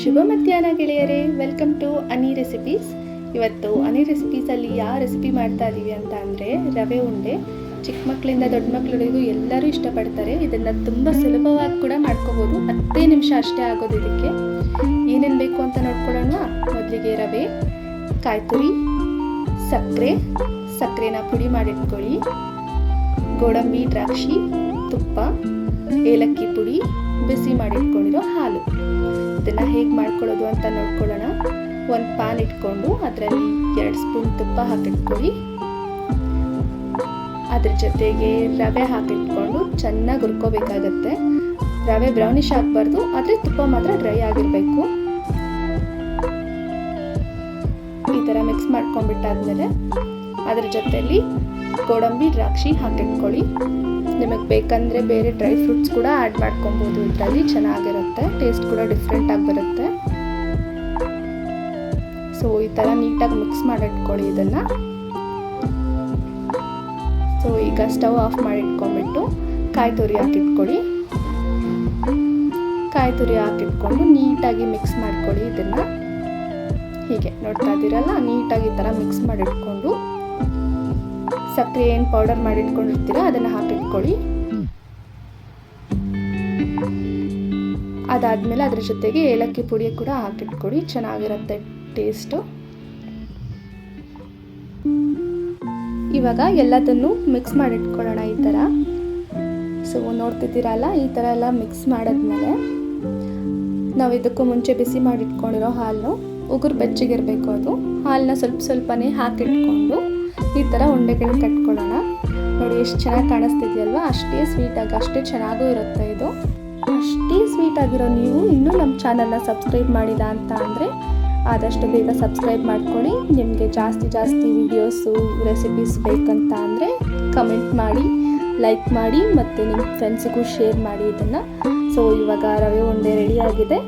ಶುಭ ಮಧ್ಯಾಹ್ನ ಗೆಳೆಯರೇ, welcome to any recipes. ಇವತ್ತು ಅನಿ ರೆಸಿಪೀಸಲ್ಲಿ ಯಾವ ರೆಸಿಪಿ ಮಾಡ್ತಾ ಇದ್ದೀವಿ ಅಂತ ಅಂದರೆ ರವೆ ಉಂಡೆ. ಚಿಕ್ಕ ಮಕ್ಕಳಿಂದ ದೊಡ್ಡ ಮಕ್ಕಳಿಗೂ ಎಲ್ಲರೂ ಇಷ್ಟಪಡ್ತಾರೆ. ಇದನ್ನು ತುಂಬ ಸುಲಭವಾಗಿ ಕೂಡ ಮಾಡ್ಕೋಬೋದು. 10 ನಿಮಿಷ ಅಷ್ಟೇ ಆಗೋದು. ಇದಕ್ಕೆ ಏನೇನು ಬೇಕು ಅಂತ ನೋಡ್ಕೊಳ್ಳೋಣ. ಮೊದಲಿಗೆ ರವೆ, ಕಾಯಿ ತುರಿ, ಸಕ್ಕರೆನ ಪುಡಿ ಮಾಡಿಟ್ಕೊಳ್ಳಿ, ಗೋಡಂಬಿ, ದ್ರಾಕ್ಷಿ, ತುಪ್ಪ, ಏಲಕ್ಕಿ ಪುಡಿ, ಬಿಸಿ ಮಾಡಿಟ್ಕೊಂಡಿರೋ ಹಾಲು. ಇದನ್ನು ಹೇಗೆ ಮಾಡ್ಕೊಳ್ಳೋದು ಅಂತ ನೋಡ್ಕೊಳ್ಳೋಣ. ಒಂದು ಪ್ಯಾನ್ ಇಟ್ಕೊಂಡು ಅದರಲ್ಲಿ 2 ಸ್ಪೂನ್ ತುಪ್ಪ ಹಾಕಿಟ್ಕೊಳ್ಳಿ. ಅದ್ರ ಜೊತೆಗೆ ರವೆ ಹಾಕಿಟ್ಕೊಂಡು ಚೆನ್ನಾಗಿ ಹುರ್ಕೋಬೇಕಾಗತ್ತೆ. ರವೆ ಬ್ರೌನಿಶ್ ಆಗಬಾರ್ದು, ಆದರೆ ತುಪ್ಪ ಮಾತ್ರ ಡ್ರೈ ಆಗಿರಬೇಕು. ಈ ಥರ ಮಿಕ್ಸ್ ಮಾಡ್ಕೊಂಡ್ಬಿಟ್ಟಾದ್ಮೇಲೆ ಅದ್ರ ಜೊತೆಯಲ್ಲಿ ಗೋಡಂಬಿ, ದ್ರಾಕ್ಷಿ ಹಾಕಿಟ್ಕೊಳ್ಳಿ. ನಿಮಗೆ ಬೇಕಂದರೆ ಬೇರೆ ಡ್ರೈ ಫ್ರೂಟ್ಸ್ ಕೂಡ ಆ್ಯಡ್ ಮಾಡ್ಕೊಬೋದು. ಇದರಲ್ಲಿ ಚೆನ್ನಾಗಿರುತ್ತೆ, ಟೇಸ್ಟ್ ಕೂಡ ಡಿಫ್ರೆಂಟ್ ಆಗಿ ಬರುತ್ತೆ. ಸೊ ಈ ಥರ ನೀಟಾಗಿ ಮಿಕ್ಸ್ ಮಾಡಿಟ್ಕೊಳ್ಳಿ ಇದನ್ನು. ಸೊ ಈಗ ಸ್ಟವ್ ಆಫ್ ಮಾಡಿಟ್ಕೊಂಡ್ಬಿಟ್ಟು ಕಾಯಿ ತುರಿ ಹಾಕಿಟ್ಕೊಳ್ಳಿ. ಕಾಯಿ ತುರಿ ಹಾಕಿಟ್ಕೊಂಡು ನೀಟಾಗಿ ಮಿಕ್ಸ್ ಮಾಡ್ಕೊಳ್ಳಿ. ಇದನ್ನು ಹೀಗೆ ನೋಡ್ತಾ ಇದ್ದೀರಲ್ಲ, ನೀಟಾಗಿ ಈ ಥರ ಮಿಕ್ಸ್ ಮಾಡಿಟ್ಕೊಂಡು ಸಕ್ಕರೆ ಏನು ಪೌಡರ್ ಮಾಡಿಟ್ಕೊಂಡಿರ್ತೀರ ಅದನ್ನು ಹಾಕಿಟ್ಕೊಳ್ಳಿ. ಅದಾದಮೇಲೆ ಅದ್ರ ಜೊತೆಗೆ ಏಲಕ್ಕಿ ಪುಡಿ ಕೂಡ ಹಾಕಿಟ್ಕೊಳ್ಳಿ, ಚೆನ್ನಾಗಿರುತ್ತೆ ಟೇಸ್ಟು. ಇವಾಗ ಎಲ್ಲದನ್ನು ಮಿಕ್ಸ್ ಮಾಡಿಟ್ಕೊಳ್ಳೋಣ ಈ ಥರ. ಸೊ ನೋಡ್ತಿದ್ದೀರಲ್ಲ, ಈ ಥರ ಎಲ್ಲ ಮಿಕ್ಸ್ ಮಾಡಿದ್ಮೇಲೆ ನಾವು ಇದಕ್ಕೂ ಮುಂಚೆ ಬಿಸಿ ಮಾಡಿಟ್ಕೊಂಡಿರೋ ಹಾಲು ಉಗುರು ಬೆಚ್ಚಗಿರಬೇಕು. ಅದು ಹಾಲನ್ನ ಸ್ವಲ್ಪನೇ ಹಾಕಿಟ್ಕೊಂಡು ಈ ಥರ ಉಂಡೆಗಳನ್ನ ಕಟ್ಕೊಳ್ಳೋಣ. ನೋಡಿ ಎಷ್ಟು ಚೆನ್ನಾಗಿ ಕಾಣಿಸ್ತಿದೆಯಲ್ವಾ. ಅಷ್ಟೇ ಸ್ವೀಟಾಗಿ, ಅಷ್ಟೇ ಚೆನ್ನಾಗೂ ಇರುತ್ತೆ ಇದು. ಅಷ್ಟೇ ಸ್ವೀಟಾಗಿರೋ ನೀವು ಇನ್ನೂ ನಮ್ಮ ಚಾನಲ್ನ ಸಬ್ಸ್ಕ್ರೈಬ್ ಮಾಡಿಲ್ಲ ಅಂತ ಅಂದರೆ ಆದಷ್ಟು ಬೇಗ ಸಬ್ಸ್ಕ್ರೈಬ್ ಮಾಡ್ಕೊಳ್ಳಿ. ನಿಮಗೆ ಜಾಸ್ತಿ ವಿಡಿಯೋಸು, ರೆಸಿಪೀಸ್ ಬೇಕಂತ ಅಂದರೆ ಕಮೆಂಟ್ ಮಾಡಿ, ಲೈಕ್ ಮಾಡಿ ಮತ್ತು ನಿಮ್ಮ ಫ್ರೆಂಡ್ಸಿಗೂ ಶೇರ್ ಮಾಡಿ ಇದನ್ನು. ಸೊ ಇವಾಗ ರವೆ ಉಂಡೆ ರೆಡಿಯಾಗಿದೆ.